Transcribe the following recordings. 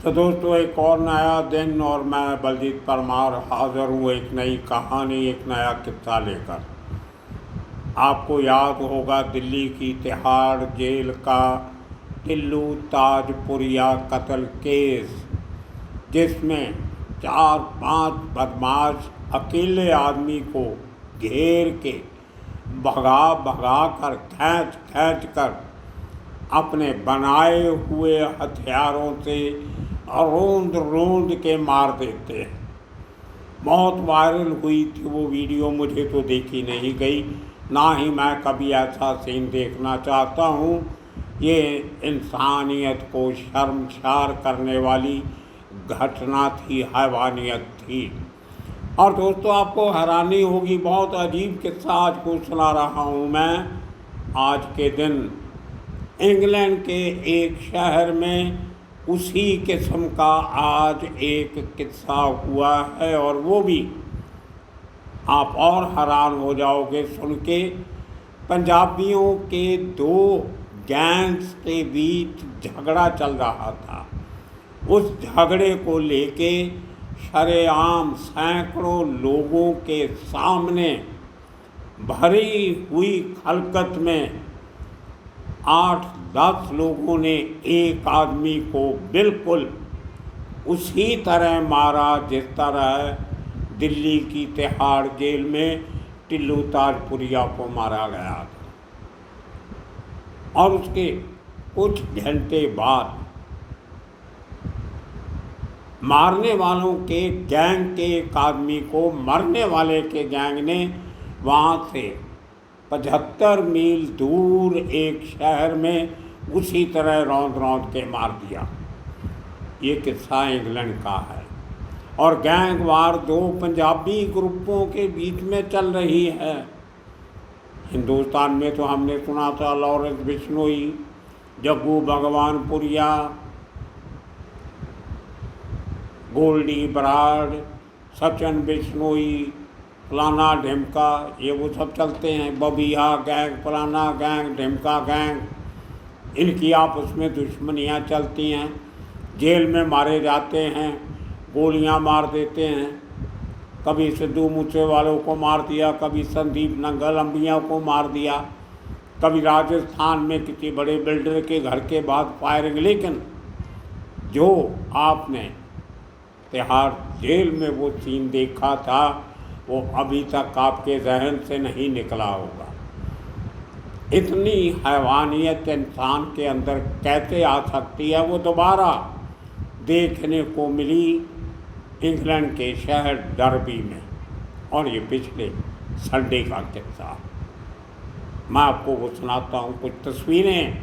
तो दोस्तों, एक और नया दिन और मैं बलजीत परमार हाज़िर हूँ एक नई कहानी, एक नया किस्सा लेकर। आपको याद होगा दिल्ली की तिहाड़ जेल का टिल्लू ताजपुरिया कत्ल केस, जिसमें 4-5 बदमाश अकेले आदमी को घेर के भगा भगा कर खींच कर अपने बनाए हुए हथियारों से रोंद रोंद के मार देते हैं। बहुत वायरल हुई थी वो वीडियो, मुझे तो देखी नहीं गई, ना ही मैं कभी ऐसा सीन देखना चाहता हूँ। ये इंसानियत को शर्मसार करने वाली घटना थी, हैवानियत थी। और दोस्तों, आपको हैरानी होगी, बहुत अजीब किस्सा आज को सुना रहा हूँ मैं। आज के दिन इंग्लैंड के एक शहर में उसी किस्म का आज एक किस्सा हुआ है, और वो भी आप और हैरान हो जाओगे सुन के। पंजाबियों के 2 गैंग्स के बीच झगड़ा चल रहा था। उस झगड़े को लेके शरेआम सैकड़ों लोगों के सामने भरी हुई खलकत में 8-10 लोगों ने एक आदमी को बिल्कुल उसी तरह मारा जिस तरह दिल्ली की तिहाड़ जेल में टिल्लू ताजपुरिया को मारा गया था। और उसके कुछ घंटे बाद मारने वालों के गैंग के एक आदमी को मरने वाले के गैंग ने वहाँ से 75 मील दूर एक शहर में उसी तरह रौंद रौंद के मार दिया। ये किस्सा इंग्लैंड का है, और गैंगवार 2 पंजाबी ग्रुपों के बीच में चल रही है। हिंदुस्तान में तो हमने सुना था लॉरेंस बिश्नोई, जग्गू भगवानपुरिया, गोल्डी बराड़, सचिन बिश्नोई, फलाना ढिमका, ये वो सब चलते हैं। बबिया गैंग, फलाना गैंग, ढिमका गैंग, इनकी आपस में दुश्मनियाँ चलती हैं। जेल में मारे जाते हैं, गोलियां मार देते हैं। कभी सिद्धू मूसेवालों को मार दिया, कभी संदीप नंगल अंबिया को मार दिया, कभी राजस्थान में किसी बड़े बिल्डर के घर के बाद फायरिंग। लेकिन जो आपने तिहाड़ जेल में वो सीन देखा था, वो अभी तक आपके जहन से नहीं निकला होगा। इतनी हैवानियत इंसान के अंदर कैसे आ सकती है, वो दोबारा देखने को मिली इंग्लैंड के शहर डर्बी में। और ये पिछले संडे का किस्सा मैं आपको वो सुनाता हूँ। कुछ तस्वीरें,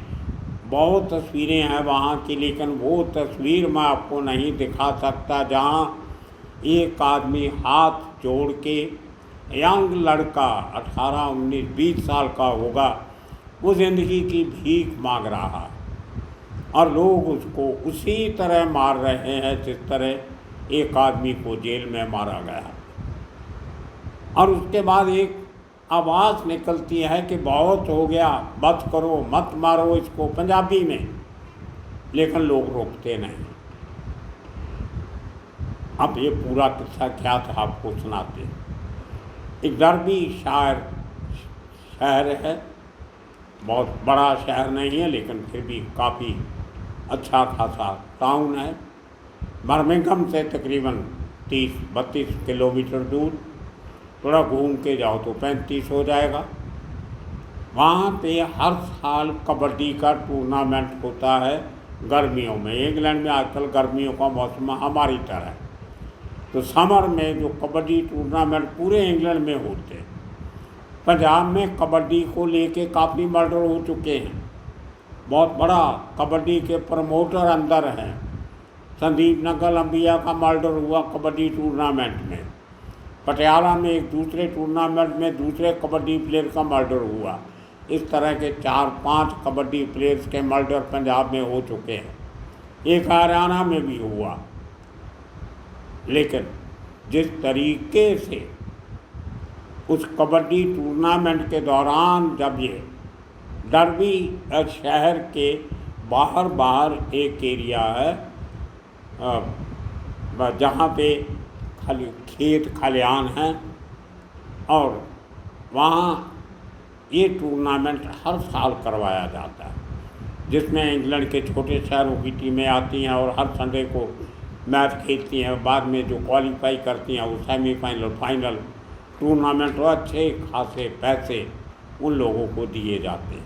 बहुत तस्वीरें हैं वहाँ की, लेकिन वो तस्वीर मैं आपको नहीं दिखा सकता जहाँ एक आदमी हाथ जोड़ के, यंग लड़का 18, 19, 20 साल का होगा, वो ज़िंदगी की भीख मांग रहा है, और लोग उसको उसी तरह मार रहे हैं जिस तरह एक आदमी को जेल में मारा गया। और उसके बाद एक आवाज़ निकलती है कि बहुत हो गया, बस करो, मत मारो इसको, पंजाबी में। लेकिन लोग रोकते नहीं। अब ये पूरा किस्सा क्या था आपको सुनाते हैं। एक डर्बी शहर है, बहुत बड़ा शहर नहीं है, लेकिन फिर भी काफ़ी अच्छा खासा टाउन है। बर्मिंघम से तकरीबन 30-32 किलोमीटर दूर, थोड़ा घूम के जाओ तो 35 हो जाएगा। वहाँ पे हर साल कबड्डी का टूर्नामेंट होता है गर्मियों में। इंग्लैंड में आजकल गर्मियों का मौसम हमारी तरह है, तो समर में जो कबड्डी टूर्नामेंट पूरे इंग्लैंड में होते हैं। पंजाब में कबड्डी को लेके काफ़ी मर्डर हो चुके हैं। बहुत बड़ा कबड्डी के प्रमोटर अंदर हैं। संदीप नंगल अंबिया का मर्डर हुआ कबड्डी टूर्नामेंट में। पटियाला में एक दूसरे टूर्नामेंट में दूसरे कबड्डी प्लेयर का मर्डर हुआ। इस तरह के 4-5 कबड्डी प्लेयर्स के मर्डर पंजाब में हो चुके हैं। एक हरियाणा में भी हुआ। लेकिन जिस तरीके से उस कबड्डी टूर्नामेंट के दौरान, जब ये डर्बी शहर के बाहर एक एरिया है, जहाँ पे खाली खेत खलिहान हैं, और वहाँ ये टूर्नामेंट हर साल करवाया जाता है, जिसमें इंग्लैंड के छोटे शहरों की टीमें आती हैं और हर संडे को मैच खेलती हैं। बाद में जो क्वालिफाई करती हैं वो सेमीफाइनल, फाइनल टूर्नामेंट, और अच्छे खासे पैसे उन लोगों को दिए जाते हैं।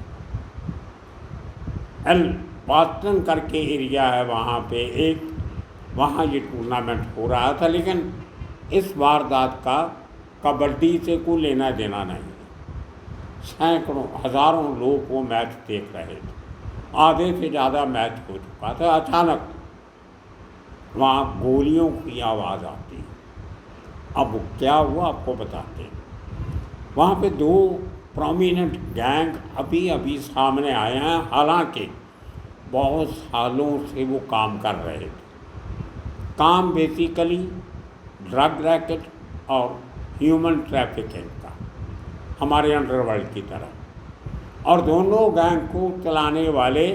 बॉस्टन करके एरिया है वहाँ पे एक, वहाँ ये टूर्नामेंट हो रहा था, लेकिन इस वारदात का कबड्डी से कोई लेना देना नहीं। सैकड़ों हज़ारों लोग वो मैच देख रहे थे, आधे से ज़्यादा मैच हो चुका था। अचानक वहाँ गोलियों की आवाज़ आती है। अब क्या हुआ आपको बताते हैं। वहाँ पे 2 प्रोमिनेंट गैंग अभी अभी सामने आए हैं, हालांकि बहुत सालों से वो काम कर रहे थे। काम बेसिकली ड्रग रैकेट और ह्यूमन ट्रैफिकिंग का, हमारे अंडरवर्ल्ड की तरह। और दोनों गैंग को चलाने वाले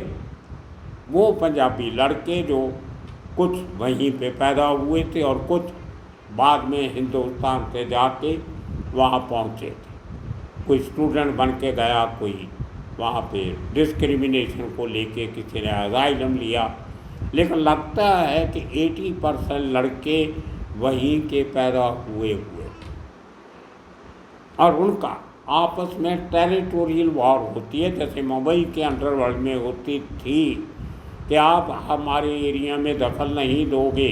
वो पंजाबी लड़के जो कुछ वहीं पे पैदा हुए थे और कुछ बाद में हिंदुस्तान से जाके वहाँ पहुँचे थे। कोई स्टूडेंट बन के गया, कोई वहाँ पे डिस्क्रिमिनेशन को लेके किसी ने असाइलम लिया, लेकिन लगता है कि 80% लड़के वहीं के पैदा हुए और उनका आपस में टेरिटोरियल वॉर होती है, जैसे मुंबई के अंडरवर्ल्ड में होती थी कि आप हमारे एरिया में दखल नहीं दोगे,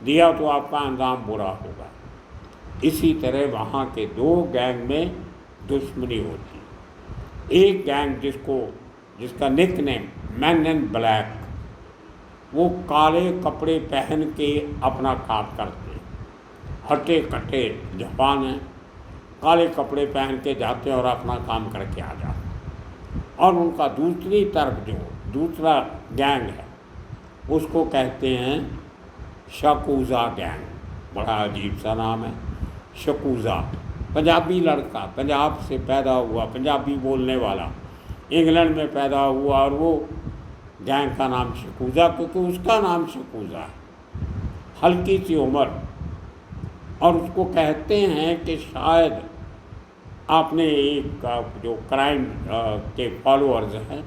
दिया तो आपका अंजाम बुरा होगा। इसी तरह वहाँ के 2 गैंग में दुश्मनी होती है। एक गैंग जिसका निकनेम मैन इन ब्लैक, वो काले कपड़े पहन के अपना काम करते हैं, हटे कटे जापान हैं, काले कपड़े पहन के जाते हैं और अपना काम करके आ जाते हैं। और उनका दूसरी तरफ जो दूसरा गैंग है उसको कहते हैं शकूज़ा गैंग। बड़ा अजीब सा नाम है, शकूज़ा। पंजाबी लड़का, पंजाब से पैदा हुआ, पंजाबी बोलने वाला, इंग्लैंड में पैदा हुआ, और वो गैंग का नाम शकूज़ा, क्योंकि उसका नाम शकूज़ा है। हल्की सी उम्र, और उसको कहते हैं कि शायद आपने एक जो क्राइम के फॉलोअर्स हैं,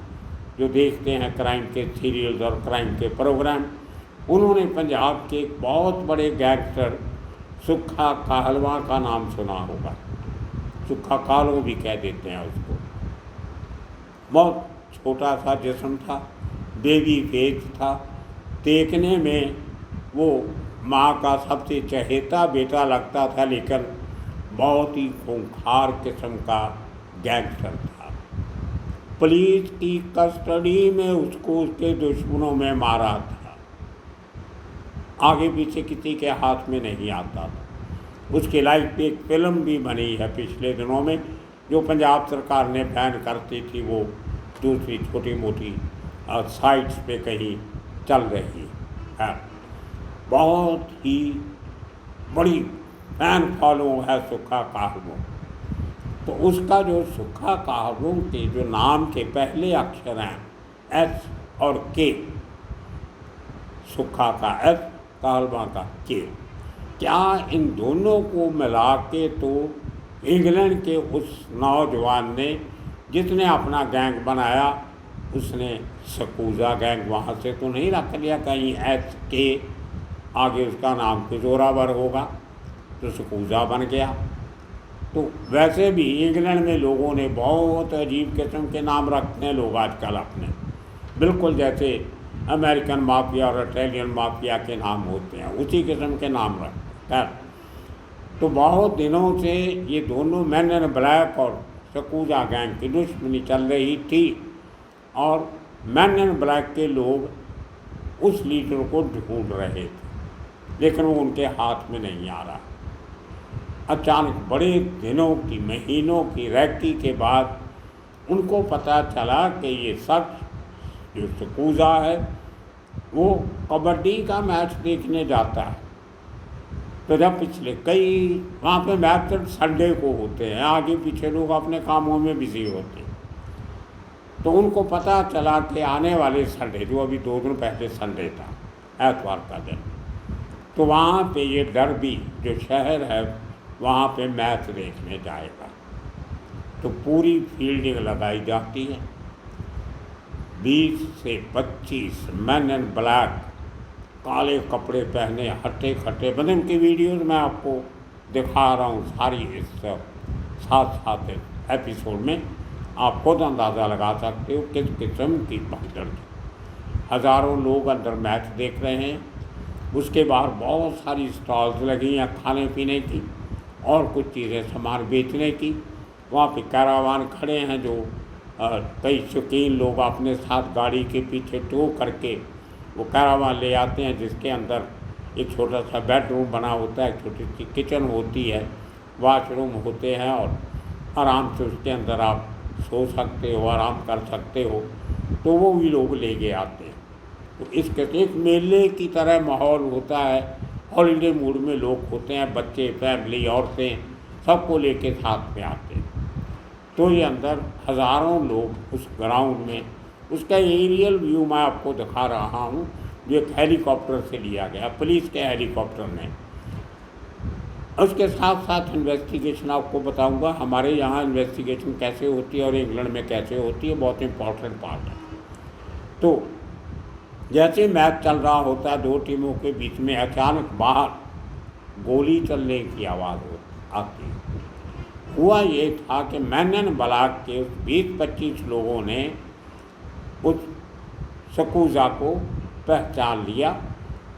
जो देखते हैं क्राइम के सीरियल्स और क्राइम के प्रोग्राम, उन्होंने पंजाब के एक बहुत बड़े गैंगस्टर सुक्खा काहलवा का नाम सुना होगा। सुक्खा काहलवा भी कह देते हैं उसको। बहुत छोटा सा जिस्म था, बेबी फेस था, देखने में वो माँ का सबसे चहेता बेटा लगता था, लेकिन बहुत ही खूंखार किस्म का गैंगस्टर था। पुलिस की कस्टडी में उसको उसके दुश्मनों में मारा था, आगे पीछे किसी के हाथ में नहीं आता था। उसके लाइफ पे एक फिल्म भी बनी है पिछले दिनों में, जो पंजाब सरकार ने बैन करती थी, वो दूसरी छोटी मोटी साइट्स पे कहीं चल रही है। बहुत ही बड़ी फैन फॉलो है सुक्खा काहलवा। तो उसका जो सुक्खा काहलवा के जो नाम के पहले अक्षर हैं एस और के, सुक्खा का एस, काहलवा का के, क्या इन दोनों को मिला के तो इंग्लैंड के उस नौजवान ने जिसने अपना गैंग बनाया, उसने शकूज़ा गैंग वहाँ से तो नहीं रख लिया कहीं एस के आगे उसका नाम कुछ जोरावर होगा, तो शकूज़ा बन गया। तो वैसे भी इंग्लैंड में लोगों ने बहुत अजीब किस्म के नाम रखते हैं लोग आजकल अपने, बिल्कुल जैसे अमेरिकन माफिया और इटालियन माफिया के नाम होते हैं, उसी किस्म के नाम रखते हैं। तो बहुत दिनों से ये दोनों मैन इन ब्लैक और शकूज़ा गैंग की दुश्मनी चल रही थी, और मैन इन ब्लैक के लोग उस लीडर को ढूंढ रहे थे, लेकिन वो उनके हाथ में नहीं आ रहा। अचानक बड़े दिनों की, महीनों की रैकी के बाद उनको पता चला कि ये शख्स जो शकूज़ा है वो कबड्डी का मैच देखने जाता है। तो जब पिछले कई वहाँ पे मैच सिर्फ संडे को होते हैं, आगे पीछे लोग अपने कामों में बिजी होते हैं, तो उनको पता चला कि आने वाले संडे, जो अभी 2 दिन पहले संडे था, एतवार का दिन। तो वहाँ पे ये डर्बी जो शहर है वहाँ पे मैच देखने जाएगा। तो पूरी फील्डिंग लगाई जाती है। 20 से 25 मैन इन ब्लैक, काले कपड़े पहने, हट्टे खट्टे, मतलब उनकी वीडियोज़ मैं आपको दिखा रहा हूँ सारी इस साथ साथ एपिसोड में। आप खुद अंदाज़ा लगा सकते हो किस किस्म की भगदड़। हज़ारों लोग अंदर मैच देख रहे हैं। उसके बाहर बहुत सारी स्टॉल्स लगी हैं खाने पीने की और कुछ चीज़ें सामान बेचने की। वहाँ पे कैरावान खड़े हैं जो कई शौकीन लोग अपने साथ गाड़ी के पीछे टो करके वो कैरावान ले आते हैं, जिसके अंदर एक छोटा सा बेडरूम बना होता है, छोटी सी किचन होती है, वाशरूम होते हैं और आराम से उसके अंदर आप सो सकते हो, आराम कर सकते हो। तो वो भी लोग ले के आते हैं। तो इसके एक मेले की तरह माहौल होता है। हॉलीडे मूड में लोग होते हैं, बच्चे, फैमिली, औरतें, सबको लेके साथ में आते हैं। तो ये अंदर हज़ारों लोग उस ग्राउंड में, उसका एरियल व्यू मैं आपको दिखा रहा हूँ जो एक हेलीकॉप्टर से लिया गया, पुलिस के हेलीकॉप्टर में। उसके साथ साथ इन्वेस्टिगेशन आपको बताऊंगा हमारे यहाँ इन्वेस्टिगेशन कैसे होती है और इंग्लैंड में कैसे होती है, बहुत इम्पॉर्टेंट पार्ट है। तो जैसे मैच चल रहा होता है दो टीमों के बीच में, अचानक बाहर गोली चलने की आवाज़ आती है। हुआ ये था कि मैन इन ब्लैक के उस 20-25 लोगों ने उस सकूजा को पहचान लिया,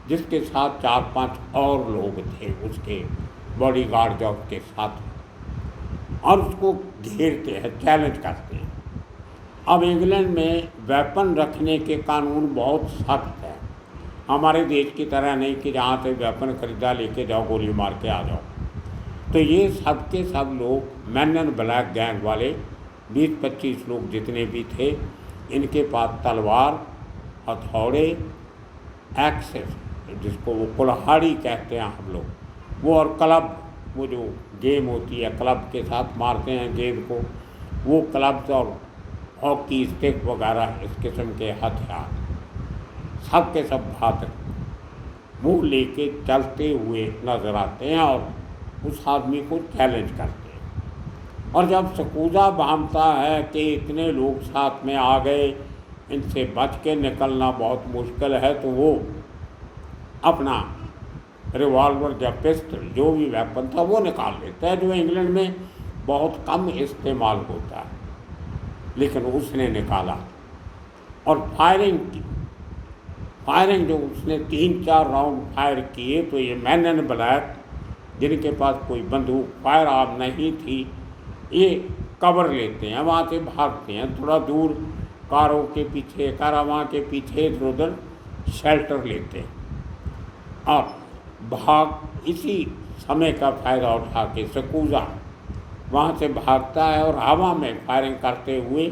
जिसके साथ 4-5 और लोग थे उसके बॉडीगार्ड जो उसके साथ, और उसको घेरते हैं, चैलेंज करते हैं। अब इंग्लैंड में वेपन रखने के कानून बहुत सख्त हैं, हमारे देश की तरह नहीं कि जहाँ से वेपन खरीदा लेके जाओ, गोली मार के आ जाओ। तो ये सब के सब लोग मैन इन ब्लैक गैंग वाले 20-25 लोग जितने भी थे, इनके पास तलवार, हथौड़े, एक्सेस जिसको वो कुल्हाड़ी कहते हैं हम लोग, वो और क्लब, वो जो गेम होती है क्लब के साथ मारते हैं गेंद को, वो क्लब्स और हॉकी स्टिक वगैरह इस किस्म के हथियार, सब के सब घातक, वो लेके चलते हुए नजर आते हैं और उस आदमी को चैलेंज करते हैं। और जब सकूजा भामता है कि इतने लोग साथ में आ गए, इनसे बच के निकलना बहुत मुश्किल है, तो वो अपना रिवॉल्वर या पिस्टल जो भी वेपन था वो निकाल लेता है, जो इंग्लैंड में बहुत कम इस्तेमाल होता है, लेकिन उसने निकाला और फायरिंग की। फायरिंग जो उसने 3-4 राउंड फायर किए, तो ये मैन इन ब्लैक जिनके पास कोई बंदूक, फायर आर्म नहीं थी, ये कवर लेते हैं, वहाँ से भागते हैं थोड़ा दूर, कारों के पीछे, कारावां के पीछे इधर उधर शेल्टर लेते हैं और भाग। इसी समय का फ़ायदा उठा के सकूजा वहाँ से भागता है और हवा में फायरिंग करते हुए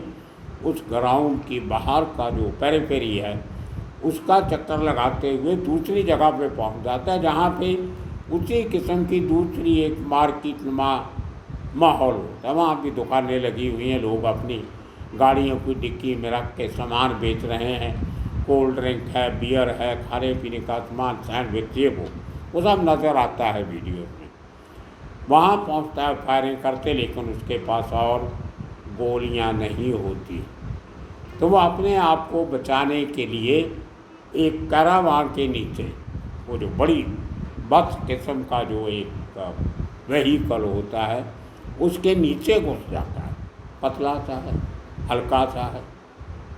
उस ग्राउंड की बाहर का जो पेरीफेरी है उसका चक्कर लगाते हुए दूसरी जगह पे पहुँच जाता है, जहाँ पे उसी किस्म की दूसरी एक मार्केट माहौल होता है। वहाँ भी दुकानें लगी हुई हैं, लोग अपनी गाड़ियों की डिक्की में रख के सामान बेच रहे हैं, कोल्ड ड्रिंक है, बियर है, खाने पीने का सामान, सैंडविच, ये वो सब नज़र आता है वीडियो में। वहाँ पहुँचता है फायरिंग करते, लेकिन उसके पास और गोलियाँ नहीं होती। तो वो अपने आप को बचाने के लिए एक कैरावान के नीचे, वो जो बड़ी बस किस्म का जो एक व्हीकल होता है, उसके नीचे घुस जाता है। पतला सा है, हल्का सा है,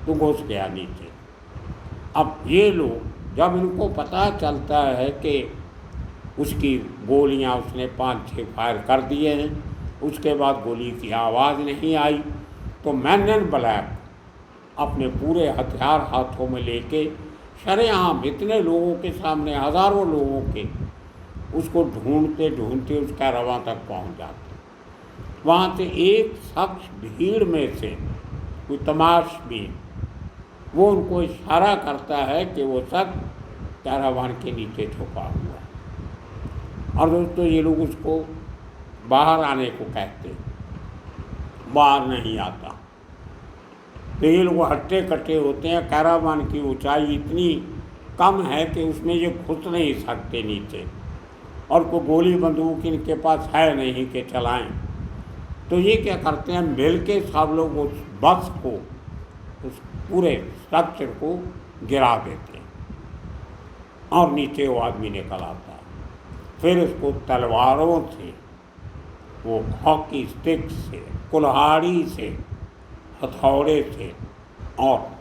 तो घुस गया नीचे। अब ये लोग, जब इनको पता चलता है कि उसकी गोलियां उसने 5-6 फायर कर दिए हैं, उसके बाद गोली की आवाज़ नहीं आई, तो मैन इन ब्लैक अपने पूरे हथियार हाथों में लेके शरेआम इतने लोगों के सामने, हज़ारों लोगों के, उसको ढूंढते ढूंढते उस कैरावां तक पहुंच जाते। वहाँ से एक शख्स भीड़ में से, कोई तमाशबीन, वो उनको इशारा करता है कि वो शख्स कैरावान के नीचे छुपा हुआ है। और दोस्तों ये लोग उसको बाहर आने को कहते, बाहर नहीं आता। तो ये लोग हट्टे कट्टे होते हैं। कैरावान की ऊंचाई इतनी कम है कि उसमें ये घुस नहीं सकते नीचे, और कोई गोली बंदूक इनके पास है नहीं कि चलाएं। तो ये क्या करते हैं, मिल के सब लोग उस बस को, उस पूरे स्ट्रक्चर को गिरा देते हैं और नीचे वो आदमी निकल आता है। फिर उसको तलवारों से, वो हॉकी स्टिक से, कुल्हाड़ी से, हथौड़े से और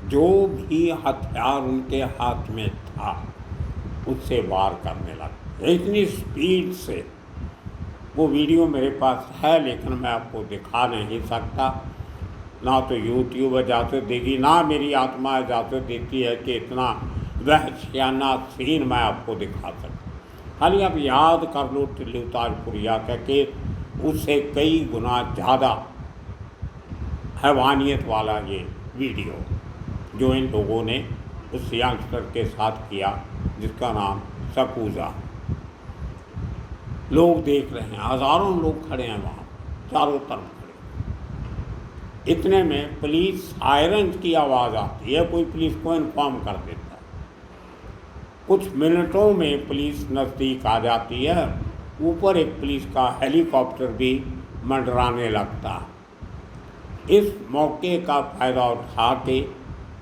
जो भी हथियार उनके हाथ में था उससे वार करने लगे इतनी स्पीड से। वो वीडियो मेरे पास है लेकिन मैं आपको दिखा नहीं सकता, ना तो यूट्यूब इजाज़त देगी, ना मेरी आत्मा इजाज़त देती है कि इतना वहशियाना सीन मैं आपको दिखा सकता। खाली आप याद कर लो टिल्लू ताजपुरिया का कि उससे कई गुना ज़्यादा हैवानियत वाला ये वीडियो जो इन लोगों ने उस यंगस्टर के साथ किया जिसका नाम सकूजा। लोग देख रहे हैं, हज़ारों लोग खड़े हैं वहाँ चारों तरफ खड़े। इतने में पुलिस सायरन की आवाज़ आती है, कोई पुलिस को इन्फॉर्म कर देता है। कुछ मिनटों में पुलिस नज़दीक आ जाती है। ऊपर एक पुलिस का हेलीकॉप्टर भी मंडराने लगता है। इस मौके का फ़ायदा उठा के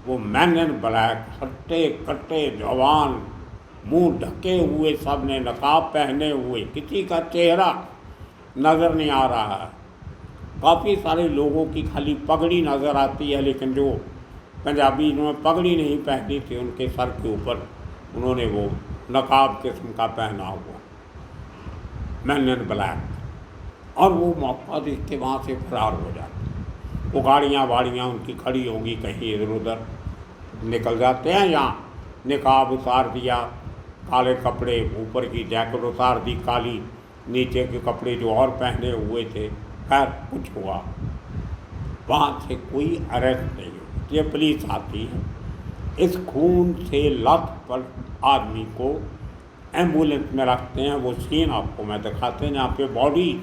वो मैन इन ब्लैक, हट्टे कट्टे जवान, मुंह ढके हुए, सब ने नकाब पहने हुए, किसी का चेहरा नज़र नहीं आ रहा है। काफ़ी सारे लोगों की खाली पगड़ी नज़र आती है, लेकिन जो पंजाबी इन्होंने पगड़ी नहीं पहनी थी, उनके सर के ऊपर उन्होंने वो नकाब किस्म का पहना हुआ, मैन इन ब्लैक। और वो मौका देख के वहाँ से फरार हो जाते। वो गाड़ियाँ वाड़ियाँ उनकी खड़ी होंगी, कहीं इधर उधर निकल जाते हैं। यहाँ निकाब उतार दिया, काले कपड़े, ऊपर की जैकेट उतार दी काली, नीचे के कपड़े जो और पहने हुए थे, खैर कुछ हुआ। वहाँ से कोई अरेस्ट नहीं हुई। ये पुलिस आती है, इस खून से लथपथ आदमी को एम्बुलेंस में रखते हैं। वो सीन आपको मैं दिखाते हैं, यहाँ पे बॉडी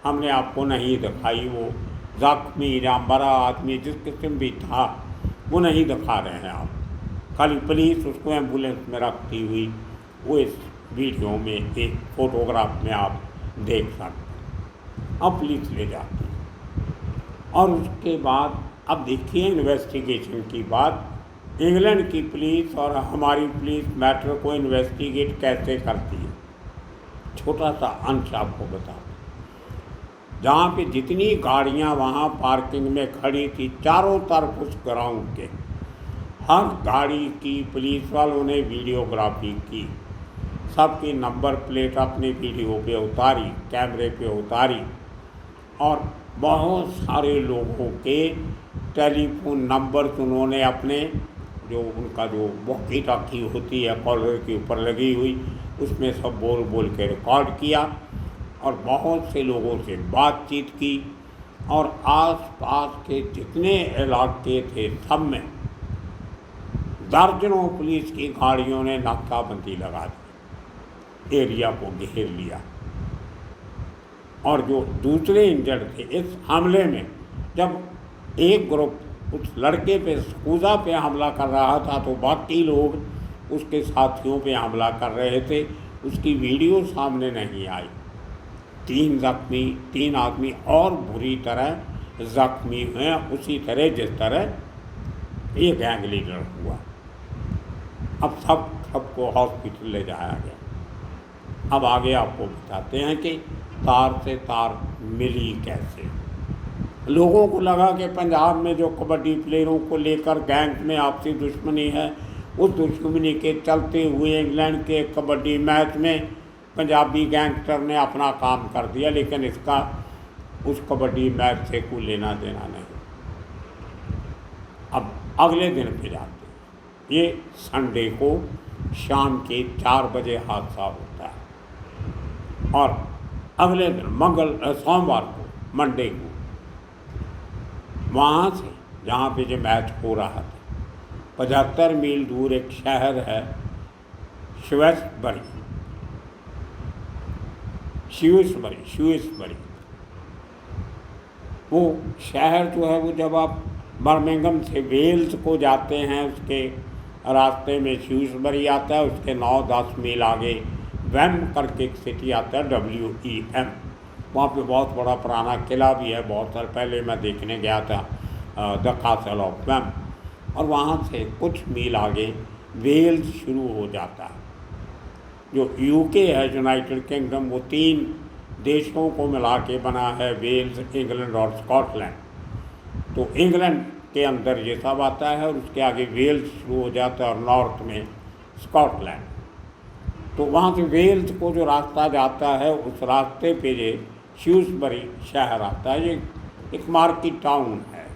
हमने आपको नहीं दिखाई, वो जख्मी या मरा आदमी जिस किस्म भी था वो नहीं दिखा रहे हैं आप, खाली पुलिस उसको एम्बुलेंस में रखती हुई वो इस वीडियो में, एक फ़ोटोग्राफ में आप देख सकते हैं। अब पुलिस ले जाती है और उसके बाद अब देखिए इन्वेस्टिगेशन की बात। इंग्लैंड की पुलिस और हमारी पुलिस मैटर को इन्वेस्टिगेट कैसे करती है, छोटा सा अंश आपको बता दें। जहाँ पे जितनी गाड़ियाँ वहाँ पार्किंग में खड़ी थी, चारों तरफ उस ग्राउंड के हर गाड़ी की पुलिस वालों ने वीडियोग्राफी की, सबकी नंबर प्लेट अपने वीडियो पे उतारी, कैमरे पे उतारी, और बहुत सारे लोगों के टेलीफोन नंबर उन्होंने अपने, जो उनका जो वॉकी टॉकी होती है कॉलर के ऊपर लगी हुई, उसमें सब बोल बोल के रिकॉर्ड किया और बहुत से लोगों से बातचीत की। और आसपास के जितने इलाके थे सब में दर्जनों पुलिस की गाड़ियों ने नाकाबंदी लगा दी, एरिया को घेर लिया। और जो दूसरे इंजर्ड थे इस हमले में, जब एक ग्रुप उस लड़के पे, सकूजा पे हमला कर रहा था, तो बाकी लोग उसके साथियों पे हमला कर रहे थे। उसकी वीडियो सामने नहीं आई। 3 आदमी और बुरी तरह जख्मी हुए, उसी तरह जिस तरह ये गैंग लीडर हुआ। अब सबको हॉस्पिटल ले जाया गया। अब आगे आपको बताते हैं कि तार से तार मिली कैसे। लोगों को लगा कि पंजाब में जो कबड्डी प्लेयरों को लेकर गैंग में आपसी दुश्मनी है, उस दुश्मनी के चलते हुए इंग्लैंड के कबड्डी मैच में पंजाबी गैंगस्टर ने अपना काम कर दिया, लेकिन इसका उस कबड्डी मैच से कोई लेना देना नहीं। अब अगले दिन पे जाते हैं, ये संडे को शाम के 4 बजे हादसा होता है, और अगले दिन सोमवार को, मंडे को, वहाँ से जहाँ पे जो मैच हो रहा था 75 मील दूर एक शहर है श्यूसबरी। वो शहर जो है, वो जब आप बर्मिंघम से वेल्स को जाते हैं, उसके रास्ते में श्यूसबरी आता है, उसके 9-10 मील आगे वैम करके एक सिटी आता है, WEM। वहाँ पे बहुत बड़ा पुराना किला भी है, बहुत साल पहले मैं देखने गया था, द कासल ऑफ वैम। और वहाँ से कुछ मील आगे वेल्स शुरू हो जाता है। जो UK है, यूनाइटेड किंगडम, वो 3 देशों को मिला के बना है, वेल्स, इंग्लैंड और स्कॉटलैंड। तो इंग्लैंड के अंदर ये सब आता है और उसके आगे वेल्स शुरू हो जाता है और नॉर्थ में स्कॉटलैंड। तो वहाँ से वेल्स को जो रास्ता जाता है, उस रास्ते पे ये श्यूसबरी शहर आता है। ये एक मार्केट टाउन है,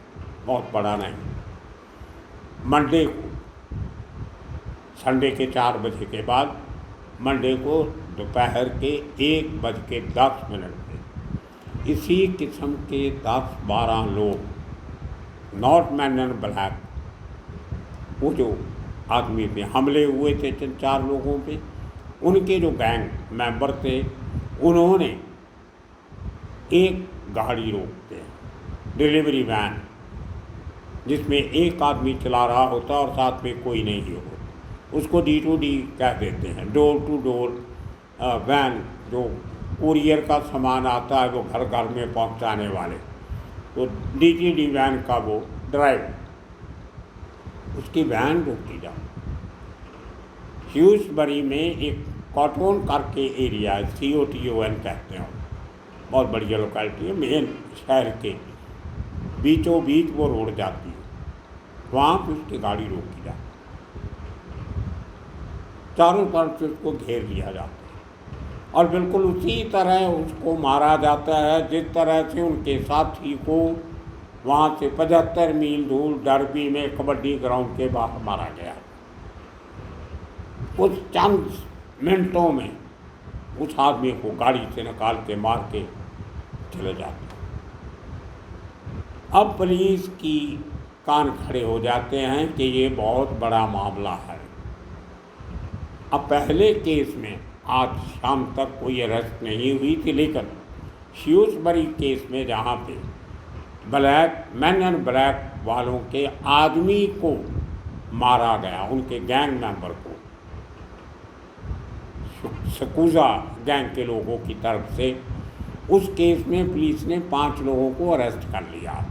बहुत बड़ा नहीं। मंडे को, संडे के 4 बजे के बाद, मंडे को दोपहर के 1:10 पे इसी किस्म के 10-12 लोग, नॉट मैन इन ब्लैक, वो जो आदमी पे हमले हुए थे 4 लोगों पे, उनके जो गैंग मेंबर थे, उन्होंने एक गाड़ी रोकते हैं, डिलीवरी वैन, जिसमें एक आदमी चला रहा होता और साथ में कोई नहीं हो, उसको D2D कह देते हैं, डोर टू डोर वैन। जो कुरियर का सामान आता है वो घर घर में पहुंचाने वाले, तो DTD वैन का वो ड्राइवर, उसकी वैन रोकी जाए। ह्यूसबरी में एक कॉटन करके एरिया है, COTON कहते हैं, बहुत बढ़िया लोकेलिटी है। मेन शहर के बीचों बीच वो रोड जाती है, वहाँ पर उसकी गाड़ी रोकी जाती है, चारों तरफ से उसको घेर लिया जाता है और बिल्कुल उसी तरह उसको मारा जाता है जिस तरह से उनके साथी को वहाँ से 75 मील दूर डर्बी में कबड्डी ग्राउंड के बाहर मारा गया। कुछ चंद मिनटों में उस आदमी को गाड़ी से निकाल के मार के चले जाते। अब पुलिस की कान खड़े हो जाते हैं कि ये बहुत बड़ा मामला है। अब पहले केस में आज शाम तक कोई अरेस्ट नहीं हुई थी, लेकिन ह्यूसबरी केस में जहाँ पे ब्लैक मैन एंड ब्लैक वालों के आदमी को मारा गया, उनके गैंग मेंबर को, सकूजा गैंग के लोगों की तरफ से, उस केस में पुलिस ने 5 लोगों को अरेस्ट कर लिया,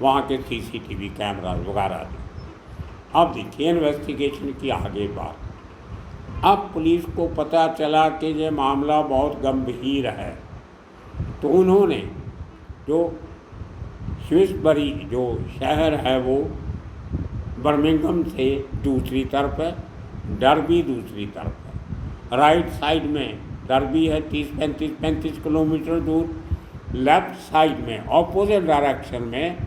वहाँ के CCTV कैमरा वगैरह थे। अब देखिए इन्वेस्टिगेशन की आगे बात। अब पुलिस को पता चला कि ये मामला बहुत गंभीर है, तो उन्होंने जो ह्यूसबरी जो शहर है वो बर्मिंघम से दूसरी तरफ है, डर्बी दूसरी तरफ है। राइट साइड में डर्बी है 30-35 किलोमीटर दूर, लेफ्ट साइड में ऑपोजिट डायरेक्शन में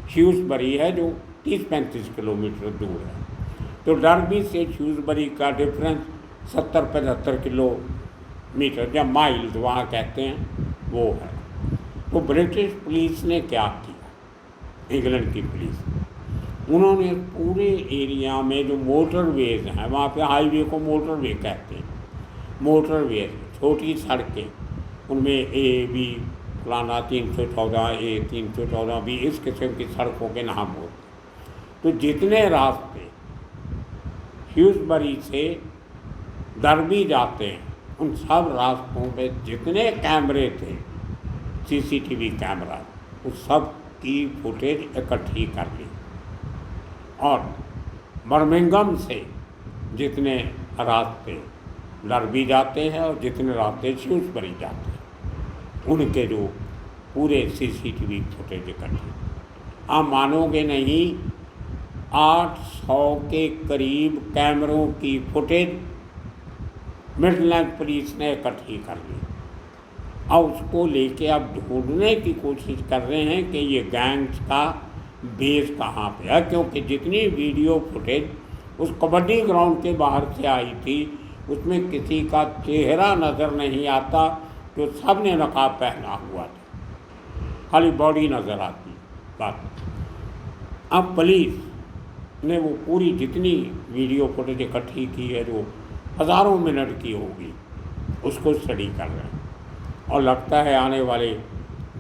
ह्यूसबरी है जो 30-35 किलोमीटर दूर है। तो डर्बी से ह्यूसबरी का डिफरेंस 70-75 किलोमीटर या माइल्स वहाँ कहते हैं वो है। तो ब्रिटिश पुलिस ने क्या किया, इंग्लैंड की पुलिस, उन्होंने पूरे एरिया में जो मोटरवेज हैं, वहाँ पे हाईवे को मोटरवे कहते हैं, मोटरवेज छोटी सड़कें, उनमें AB फलाना 314A 314B इस किस्म की सड़कों के नाम होते। तो जितने रास्ते ह्यूसबरी से डर्बी जाते हैं, उन सब रास्तों पे जितने कैमरे थे, CCTV कैमरा, उस सब की फुटेज इकट्ठी कर ली और बर्मिंघम से जितने रास्ते डर्बी जाते हैं और जितने रास्ते ह्यूसबरी जाते हैं, उनके जो पूरे CCTV फुटेज इकट्ठी। आप मानोगे नहीं, 800 के करीब कैमरों की फुटेज मिडलैंड पुलिस ने इकट्ठी कर ली और उसको लेके अब ढूंढने की कोशिश कर रहे हैं कि ये गैंग्स का बेस कहाँ पे है, क्योंकि जितनी वीडियो फुटेज उस कबड्डी ग्राउंड के बाहर से आई थी उसमें किसी का चेहरा नज़र नहीं आता, तो सब ने नकाब पहना हुआ था, खाली बॉडी नज़र आती बात। अब पुलिस ने वो पूरी जितनी वीडियो फुटेज इकट्ठी की है, जो हज़ारों मिनट की होगी, उसको स्टडी कर रहे हैं और लगता है आने वाले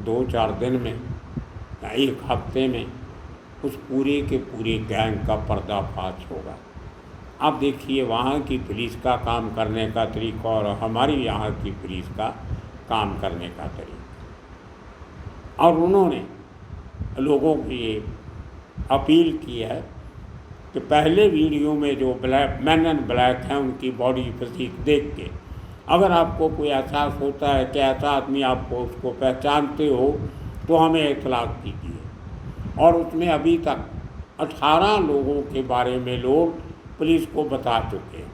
2-4 दिन में या 1 हफ्ते में उस पूरे के पूरे गैंग का पर्दाफाश होगा। आप देखिए वहाँ की पुलिस का काम करने का तरीका और हमारी यहाँ की पुलिस का काम करने का तरीका। और उन्होंने लोगों को ये अपील की है कि पहले वीडियो में जो मैन इन ब्लैक हैं उनकी बॉडी फिजिक देख के अगर आपको कोई एहसास होता है कि ऐसा आदमी आपको उसको पहचानते हो तो हमें इतला कीजिए। और उसमें अभी तक 18 लोगों के बारे में लोग पुलिस को बता चुके हैं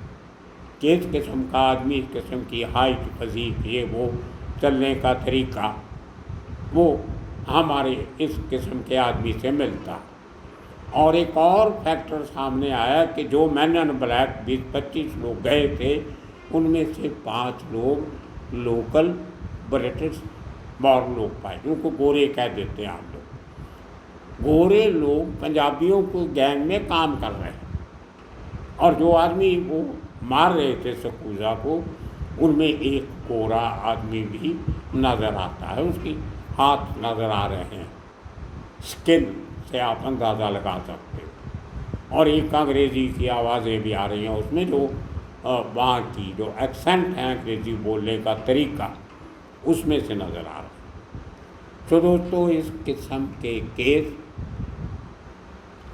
कि इस किस्म का आदमी, इस किस्म की हाइट, फिजिक, ये वो चलने का तरीका वो हमारे इस किस्म के आदमी से मिलता। और एक और फैक्टर सामने आया कि जो मैन इन ब्लैक 20-25 लोग गए थे उनमें से 5 लोग लोकल ब्रिटिश बॉर्न लोग पाए, उनको गोरे कह देते हैं हम लोग। गोरे लोग पंजाबियों को गैंग में काम कर रहे हैं और जो आदमी वो मार रहे थे सकूजा को उनमें एक गोरा आदमी भी नज़र आता है, उसकी हाथ नज़र आ रहे हैं, स्किन से आप अंदाज़ा लगा सकते हो। और एक अंग्रेज़ी की आवाज़ें भी आ रही हैं उसमें, जो वहाँ की जो एक्सेंट है अंग्रेज़ी बोलने का तरीका उसमें से नज़र आ रहा है। तो दोस्तों इस किस्म के केस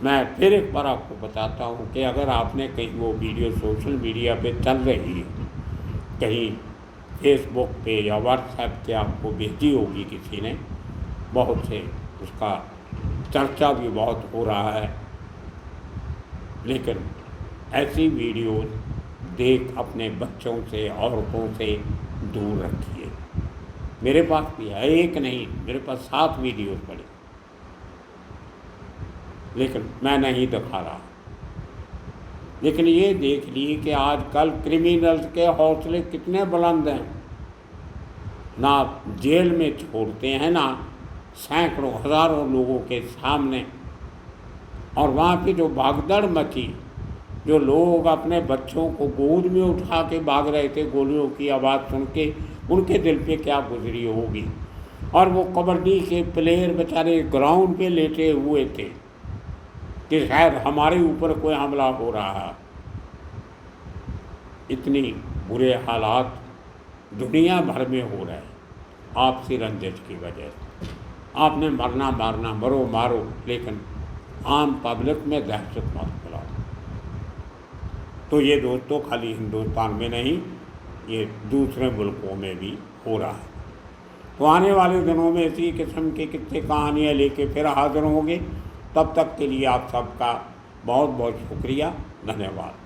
मैं फिर एक बार आपको बताता हूँ कि अगर आपने कहीं वो वीडियो सोशल मीडिया पे चल रही है, कहीं फेसबुक पे या व्हाट्सएप पे आपको भेजी होगी किसी ने, बहुत से उसका चर्चा भी बहुत हो रहा है, लेकिन ऐसी वीडियो देख अपने बच्चों से, औरतों से दूर रखिए। मेरे पास भी है, एक नहीं, मेरे पास 7 वीडियोस पड़े, लेकिन मैं नहीं दिखा रहा। लेकिन ये देख लिए कि आजकल क्रिमिनल्स के हौसले कितने बुलंद हैं, ना जेल में छोड़ते हैं, ना सैकड़ों हज़ारों लोगों के सामने। और वहाँ पे जो भागदड़ मची, जो लोग अपने बच्चों को गोद में उठा के भाग रहे थे गोलियों की आवाज़ सुन के, उनके दिल पे क्या गुजरी होगी। और वो कबड्डी के प्लेयर बेचारे ग्राउंड पे लेटे हुए थे कि शायद हमारे ऊपर कोई हमला हो रहा है। इतनी बुरे हालात दुनिया भर में हो रहे हैं आपसी रंजिश की वजह से। आपने मरना मारना, मरो मारो, लेकिन आम पब्लिक में दहशत मत फैलाओ। तो ये दोस्तों खाली हिंदुस्तान में नहीं, ये दूसरे मुल्कों में भी हो रहा है। तो आने वाले दिनों में इसी किस्म की किस्से कहानियाँ लेके फिर हाजिर होंगे। तब तक के लिए आप सबका बहुत बहुत शुक्रिया, धन्यवाद।